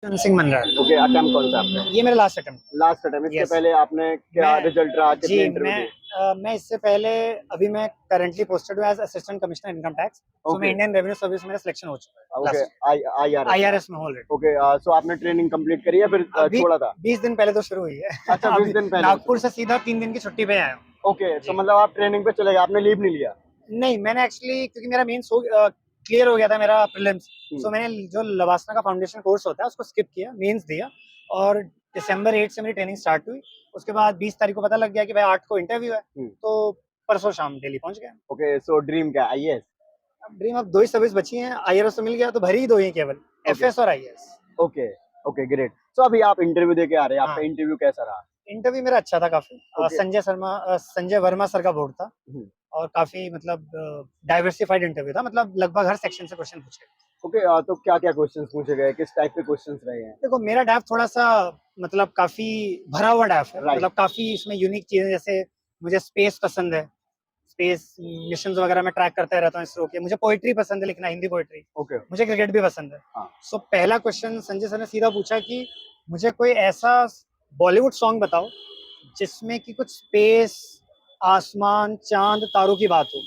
Singh Manraj. Okay, attempt कौन सा आपका? ये मेरा लास्ट अटेम्प्ट। Last attempt. इससे यस। पहले आपने क्या मैं रिजल्ट रहा, जी कितने इंटरव्यू दिए? मैं इससे पहले अभी मैं करंटली पोस्टेड हूँ as assistant commissioner income tax. So मैं ओके, इंडियन रेवेन्यू सर्विस, मेरा सिलेक्शन हो चुका है ओके। लास्ट आईआरएस में। आईआरएस में ऑलरेडी। ओके, सो आपने ट्रेनिंग कंप्लीट करी है फिर अभी छोड़ा था? 20 दिन पहले तो शुरू हुई है। अच्छा, 20 अभी दिन पहले नागपुर शुरू। से सीधा 3 दिन की छुट्टी पे आया हूँ। ओके, तो जी मतलब आप ट्रेनिंग पे चले गए, आपने लीव नहीं लिया? नहीं, मैंने एक्चुअली क्योंकि मेरा मेंस क्लियर हो गया था मेरा प्रीलिम्स। हम्म। सो मैंने जो लवासना का फाउंडेशन कोर्स होता है उसको स्किप किया, मेंस दिया और दिसंबर 8 से मेरी ट्रेनिंग स्टार्ट हुई। उसके बाद 20 तारीख को पता लग गया कि भाई 8 को इंटरव्यू है, हम्म। तो परसों शाम दिल्ली पहुंच गया। ओके, सो ड्रीम क्या, आईएएस? अब ड्रीम, अब 2 ही सर्विस बची हैं, आईआरएस तो मिल गया तो भरी ही 2 ही केवल, ओके, एफएस और IAS. Okay, okay, great. So अभी आप इंटरव्यू दे के आ रहे हैं, आपका हाँ, इंटरव्यू कैसा रहा? इंटरव्यू मेरा अच्छा था काफी। ओके। संजय वर्मा सर का बोर्ड था हम्म। और काफी मतलब डाइवर्सिफाइड इंटरव्यू था, मतलब लगभग हर सेक्शन से क्वेश्चन पूछे। ओके, तो क्या क्या क्वेश्चंस पूछे गए, किस टाइप के क्वेश्चंस रहे हैं? देखो मेरा डैफ थोड़ा सा मतलब काफी भरा हुआ डैफ है, राइट। मतलब काफी इसमें यूनिक चीजें, जैसे मुझे स्पेस पसंद है, स्पेस मिशन वगैरह में ट्रैक करता रहता हूँ इसरो के। मुझे पोइट्री पसंद है, लिखना हिंदी पोइट्री। ओके। मुझे क्रिकेट भी पसंद है। हाँ। सो पहला क्वेश्चन संजय सर ने सीधा पूछा कि मुझे कोई ऐसा बॉलीवुड सॉन्ग बताओ जिसमें कि कुछ स्पेस, आसमान, चांद, तारों की बात हो,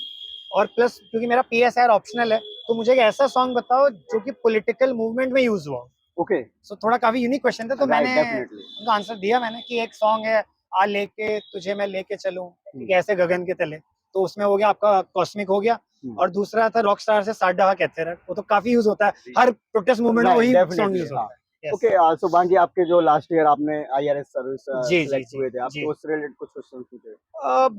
और प्लस क्योंकि मेरा पीएसआर ऑप्शनल है तो मुझे एक ऐसा सॉन्ग बताओ जो कि पॉलिटिकल मूवमेंट में यूज हुआ हो। ओके। सो थोड़ा काफी यूनिक क्वेश्चन था, तो राइट, मैंने डेफिनेटली। उनका आंसर दिया मैंने कि एक सॉन्ग है, आ लेके तुझे मैं लेके चलूं ठीक है, ऐसे गगन के तले। तो उसमें हो गया आपका कॉस्मिक हो गया। और दूसरा था रॉक स्टार से साठ डहा कहते रहे, वो तो काफी यूज होता है, हर प्रोटेस्ट मूवमेंट में राइट, वही सॉन्ग डेफिनेटली, यूज हाँ। होता है। Okay, yes. सो बाकी आपके जो लास्ट ईयर आपने आईआरएस सर्विस जी जी सेलेक्ट जी हुए थे आप, जी। तो उससे रिलेटेड कुछ क्वेश्चन पूछे?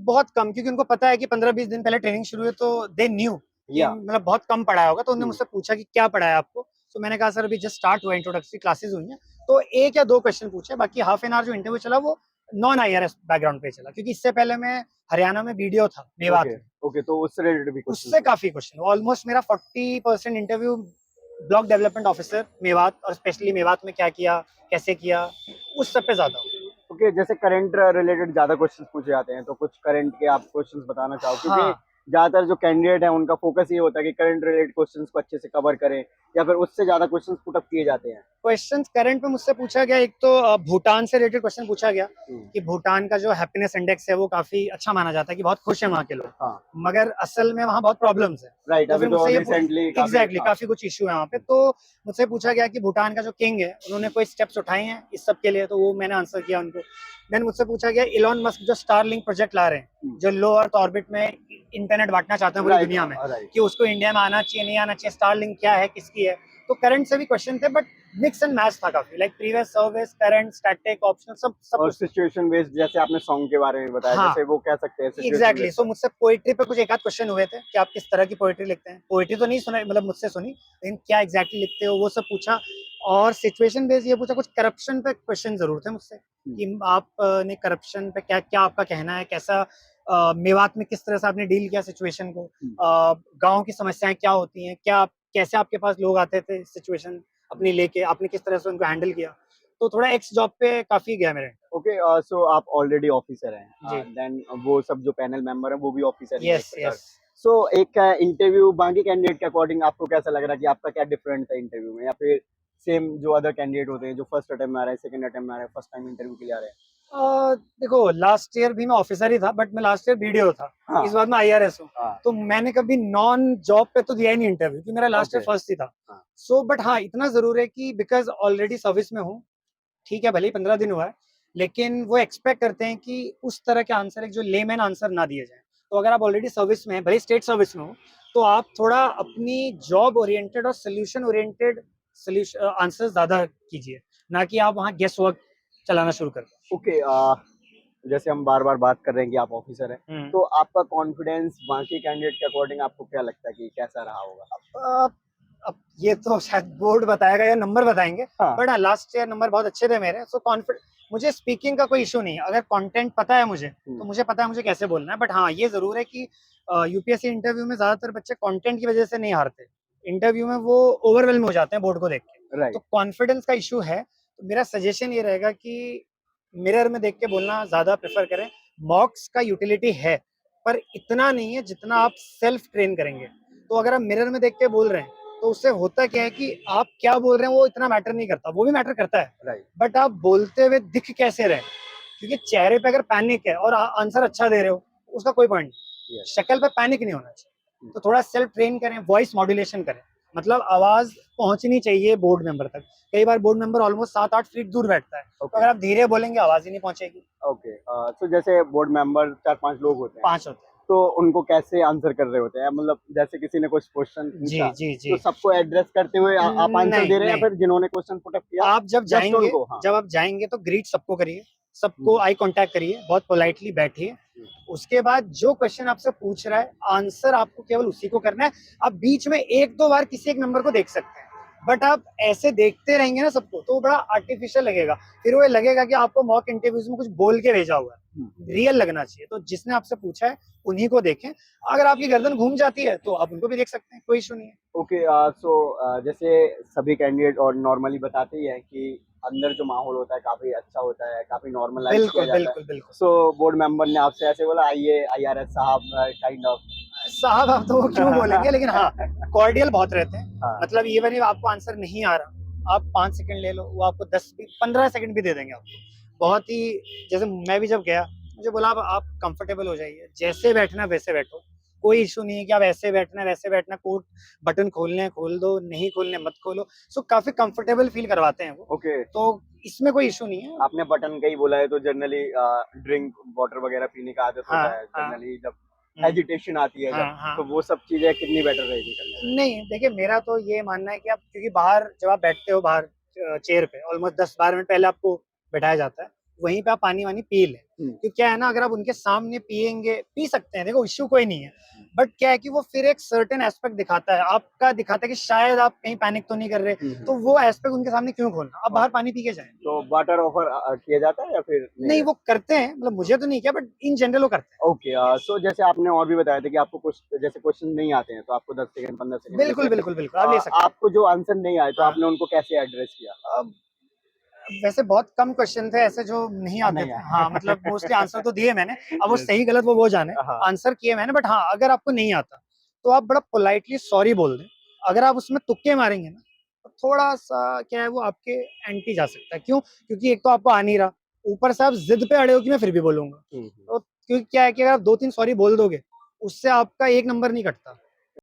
बहुत कम, क्योंकि उनको पता है कि 15-20 दिन पहले ट्रेनिंग शुरू है, तो दे न्यू कि या। मतलब बहुत कम पढ़ाया होगा। तो उन्होंने मुझसे पूछा कि क्या पढ़ाया आपको। तो मैंने कहा सर अभी जस्ट स्टार्ट हुआ, इंट्रोडक्टरी क्लासेस हुई हैं। तो एक या दो क्वेश्चन पूछे, बाकी हाफ एन आवर जो इंटरव्यू चला वो नॉन आईआरएस बैकग्राउंड पे चला, क्योंकि इससे पहले मैं हरियाणा में वीडियो था मेवात ओके, में, ओके, तो उससे रिलेटेड भी क्वेश्चन उससे पूछे? काफी क्वेश्चन। ऑलमोस्ट मेरा 40% interview block development officer Mewat, और स्पेशली मेवात में क्या किया, कैसे किया, उस सब पे ज्यादा। ओके, जैसे करंट रिलेटेड ज्यादा क्वेश्चंस पूछे जाते हैं, तो कुछ करंट के आप क्वेश्चंस बताना चाहो, क्योंकि हाँ, ज्यादातर जो कैंडिडेट है उनका फोकस ये होता है कि करंट रिलेटेड क्वेश्चंस को अच्छे से कवर करें, या फिर उससे ज्यादा क्वेश्चंस पुट अप किए जाते हैं। क्वेश्चंस करंट में मुझसे पूछा गया, एक तो भूटान से रिलेटेड क्वेश्चन पूछा गया हम्म। कि भूटान का जो हैप्पीनेस इंडेक्स है वो काफी अच्छा माना जाता है, कि बहुत खुश है वहाँ के लोग, हाँ। मगर असल में वहाँ बहुत प्रॉब्लम्स है। राइट, तो अभी फिर तो मुझसे ये रिसेंटली काफी, एग्जैक्टली हाँ। काफी कुछ इशू है वहाँ पे। तो मुझसे पूछा गया कि भूटान का जो किंग है उन्होंने कोई स्टेप्स उठाए हैं इस सब के लिए, तो वो मैंने आंसर किया उनको। देन मुझसे पूछा गया इलॉन मस्क जो स्टारलिंक प्रोजेक्ट ला रहे हैं, जो लो अर्थ ऑर्बिट में इंटरनेट बांटना चाहते हैं पूरी राइट, दुनिया में, राइट। कि उसको इंडिया में आना चाहिए नहीं आना चाहिए, स्टारलिंक क्या है, किसकी है। तो करंट से भी क्वेश्चन थे, बट मिक्स एंड मैच था काफी, like previous service, current, static, optional, सब सब और कुछ। सिचुएशन बेस्ड, जैसे आपने सॉन्ग के बारे में बताया, हाँ, जैसे वो कह सकते हैं सिचुएशन एग्जैक्टली। बेस्ड सो था। मुझसे पोइट्री पे कुछ एक आध क्वेश्चन हुए थे कि आप किस तरह की पोइट्री लिखते हैं। पोइट्री तो नहीं सुना, मतलब मुझसे सुनी, लेकिन क्या एग्जैक्टली लिखते हो वो सब पूछा। और सिचुएशन बेस्ड ये पूछा, कुछ करप्शन पे क्वेश्चन जरूर थे मुझसे कि आप ने करप्शन पे क्या क्या आपका कहना है, कैसा मेवात में किस तरह से आपने डील किया सिचुएशन को, गाँव की समस्याएं क्या होती हैं, क्या कैसे आपके पास लोग आते थे सिचुएशन अपनी लेके, आपने किस तरह से उनको हैंडल किया। तो थोड़ा एक्स जॉब पे काफी गया मेरे। ओके, सो आप ऑलरेडी ऑफिसर जी। हैं, देन वो सब जो पैनल मेंबर है वो भी ऑफिसर ही है एक यस प्रकार। यस। सो एक इंटरव्यू बाकी कैंडिडेट के अकॉर्डिंग आपको कैसा लग रहा है कि आपका क्या डिफरेंट था इंटरव्यू में, या फिर सेम जो अदर कैंडिडेट होते हैं जो फर्स्ट अटेम्प्ट में आ रहे हैं, सेकंड अटेम्प्ट में आ रहे हैं, फर्स्ट टाइम इंटरव्यू के लिए आ रहे हैं? देखो लास्ट ईयर भी मैं ऑफिसर ही था, बट मैं लास्ट ईयर वीडियो था। हाँ। इस बार मैं आईआरएस हूँ। हाँ। तो मैंने कभी नॉन जॉब पे तो दिया ही नहीं इंटरव्यू, क्योंकि मेरा लास्ट ईयर ओके। फर्स्ट ही था। हाँ। सो बट हाँ, इतना जरूर है कि बिकॉज ऑलरेडी सर्विस में हूँ, ठीक है भले ही 15 दिन हुआ है, लेकिन वो एक्सपेक्ट करते हैं कि उस तरह के आंसर, एक जो लेमैन आंसर ना दिए जाए। तो अगर आप ऑलरेडी सर्विस में है, भले स्टेट सर्विस में हो, तो आप थोड़ा अपनी जॉब ओरिएंटेड और सोल्यूशन ओरिएंटेड आंसर ज्यादा कीजिए, ना कि आप वहाँ गेस वर्क चलाना शुरू कर दो। ओके, जैसे हम बार बार बात कर रहे हैं कि आप ऑफिसर हैं, तो आपका कॉन्फिडेंस बाकी कैंडिडेट के अकॉर्डिंग आपको क्या लगता है कि कैसा रहा होगा? अब अब ये तो शायद बोर्ड बताएगा या नंबर बताएंगे, हाँ। बट लास्ट ईयर नंबर बहुत अच्छे थे मेरे। सो कॉन्फिडेंट, मुझे स्पीकिंग का कोई इशू नहीं है, अगर कंटेंट पता है मुझे तो मुझे पता है मुझे कैसे बोलना है। बट हाँ, ये जरूर है कि यूपीएससी इंटरव्यू में ज्यादातर बच्चे कंटेंट की वजह से नहीं हारते, इंटरव्यू में वो ओवरवेलम हो जाते हैं बोर्ड को देख के। तो राइट। कॉन्फिडेंस का इशू है, तो मेरा सजेशन ये रहेगा कि मिरर में देख के बोलना ज्यादा प्रेफर करें। मॉक्स का यूटिलिटी है, पर इतना नहीं है जितना आप सेल्फ ट्रेन करेंगे। तो अगर आप मिरर में देख के बोल रहे हैं तो उससे होता क्या है कि आप क्या बोल रहे हैं वो इतना मैटर नहीं करता, वो भी मैटर करता है, राइट। बट आप बोलते हुए दिख कैसे रहे, क्योंकि चेहरे पे अगर पैनिक है और आंसर अच्छा दे रहे हो उसका कोई पॉइंट नहीं, Yes. शक्ल पे पैनिक नहीं होना चाहिए। तो थोड़ा सेल्फ ट्रेन करें, वॉइस मॉड्यूलेशन करें, मतलब आवाज पहुंचनी चाहिए बोर्ड मेंबर तक। कई बार बोर्ड मेंबर ऑलमोस्ट 7-8 फीट दूर बैठता है, तो Okay. अगर आप धीरे बोलेंगे आवाज ही नहीं पहुंचेगी। ओके, तो जैसे बोर्ड मेंबर 4-5 लोग होते हैं, 5 होते हैं। तो उनको कैसे आंसर कर रहे होते हैं? मतलब जैसे किसी ने कुछ क्वेश्चन जी पूछा, जी तो जी। सबको एड्रेस करते हुए आप आंसर नहीं दे रहे हैं, या नहीं, फिर जिन्होंने क्वेश्चन पुट अप किया आप जब जस्ट जाएंगे, उनको? हाँ। जब आप जाएंगे तो ग्रीट सबको करिए, सबको आई कांटेक्ट करिए, बहुत पोलाइटली बैठिए। उसके बाद जो क्वेश्चन आपसे पूछ रहा है आंसर आपको केवल उसी को करना है। आप बीच में एक दो बार किसी एक नंबर को देख सकते हैं, बट आप ऐसे देखते रहेंगे ना सबको तो बड़ा आर्टिफिशियल लगेगा, फिर वो लगेगा कि आपको मॉक इंटरव्यूज में कुछ बोल के भेजा हुआ है। रियल लगना चाहिए, तो जिसने आपसे पूछा है उन्हीं को देखें। अगर आपकी गर्दन घूम जाती है तो आप उनको भी देख सकते हैं, कोई इशू नहीं है। ओके, सो जैसे सभी कैंडिडेट और नॉर्मली बताते ही हैं कि अंदर जो माहौल होता है काफी अच्छा होता है, काफी नॉर्मलाइज किया बिल्कुल जाता है। बिल्कुल बिल्कुल। सो बोर्ड मेंबर ने आपसे ऐसे बोला, आइए आईआरएस साहब, काइंड ऑफ? साहब आप तो वो क्यों बोलेंगे, लेकिन हाँ कॉर्डियल बहुत रहते हैं। हाँ। मतलब इवन if आपको आंसर नहीं आ रहा, आप 5 सेकंड ले लो, वो आपको 10-15 सेकंड भी दे देंगे आपको। बहुत ही, जैसे मैं भी जब गया मुझे बोला आप कंफर्टेबल हो जाइए, जैसे बैठना वैसे बैठो, कोई इशू नहीं है कि आप ऐसे बैठना वैसे बैठना, कोट बटन खोलने हैं खोल दो, नहीं खोलने मत खोलो। सो काफी कंफर्टेबल फील करवाते हैं वो, ओके, तो इसमें कोई इशू नहीं है। आपने बटन का ही बोला है, तो जनरली ड्रिंक वाटर वगैरह पीने का आदत हाँ होता है हाँ जनरली, जब हम्म, एजिटेशन आती है हाँ जब, हाँ। तो वो सब चीजें कितनी बेटर रहेगी करने में? नहीं देखिए, मेरा तो ये मानना है कि आप, क्योंकि बाहर जब आप बैठते हो बाहर चेयर पे, ऑलमोस्ट 10-12 मिनट पहले आपको बैठाया जाता है, वहीं पे आप पानी वानी पी लें। क्योंकि क्या है ना, अगर आप उनके सामने पिएंगे, पी सकते हैं, देखो इश्यू कोई नहीं है, बट क्या है कि वो फिर एक सर्टेन एस्पेक्ट दिखाता है, आपका दिखाता है कि शायद आप कहीं पैनिक तो नहीं कर रहे, तो वो एस्पेक्ट उनके सामने क्यों खोलना, आप बाहर पानी पी के जाएं। तो वाटर ऑफर किया जाता है या फिर नहीं वो करते हैं, मतलब मुझे तो नहीं किया, बट इन जनरल वो करते हैं। ओके, सो जैसे आपने और भी बताया था कि आपको कुछ जैसे क्वेश्चन नहीं आते हैं, तो आपको 10 सेकंड 15 सेकंड बिल्कुल जैसे बिल्कुल बिल्कुल, आप ले सकते आपको जो आंसर नहीं आए, तो हाँ। आपने उनको कैसे एड्रेस किया? हैं। वैसे बहुत कम क्वेश्चन थे ऐसे जो नहीं आते नहीं थे, आए। हाँ मतलब मोस्टली आंसर तो दिए मैंने, अब वो सही गलत वो जाने, हाँ। आंसर किए मैंने, बट हाँ अगर आपको नहीं आता तो आप बड़ा पोलाइटली सॉरी बोल दें। अगर आप उसमें तुक्के मारेंगे ना तो थोड़ा सा क्या है, वो आपके एंटी जा सकता है। क्यों? क्योंकि एक तो आपको आ नहीं रहा, ऊपर से आप जिद पे अड़े हो कि मैं फिर भी बोलूंगा, तो क्योंकि क्या है कि अगर आप 2-3 सॉरी बोल दोगे उससे आपका एक नंबर नहीं कटता,